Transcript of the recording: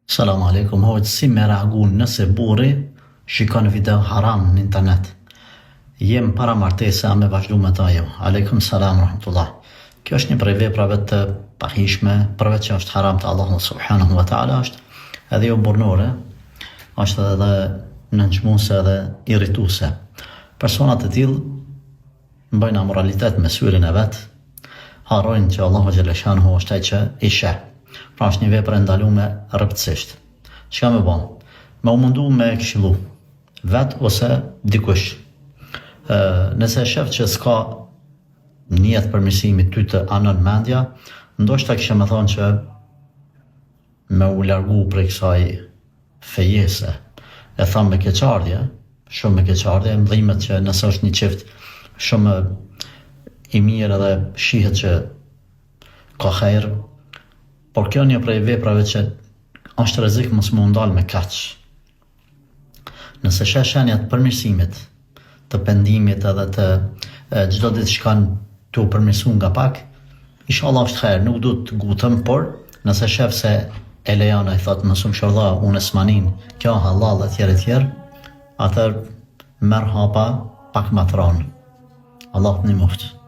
Salam aleikum, hojtë si me reagu nëse burri shikon video haram në internet. Jem para martese, a me vazhdu me ta jo. Aleikum salam rahmatullah. Kjo është një prej veprave të pahishme, përveç që është haram të Allahu subhanahu wa ta'ala, është edhe jo burnore, është edhe nënçmuese dhe irrituse. Personat e tillë bëjnë amoralitet me syrin e vet, harrojnë që Allahu xhaleshanhu është ai që i sheh. Pra është një vepër e ndaluar rreptësisht. Çka më bën? Më u mundu me këshillu vet ose dikush. Nëse shef që s'ka niyet përmirësimi ty të anon mendja, ndoshta kisha më thonë që me u largu prej kësaj fejese. E tham me keqardhje, shumë me keqardhje, mdhimet që nëse është një çift shumë i mirë edhe shihet që ka hajër, por kjo një prej veprave që është rrezik mos më ndal me kaq. Nëse sheh shenjat përmirësimit, të pendimit edhe të çdo ditë shkan tu përmirësu nga pak, inshallah është hajër, nuk du të gutëm, por nëse shef se e lejon, ai thot mos më shordha unë smanin, kjo halal e tjerë, atër merr hapa pak më tron. Allah të ndihmoft.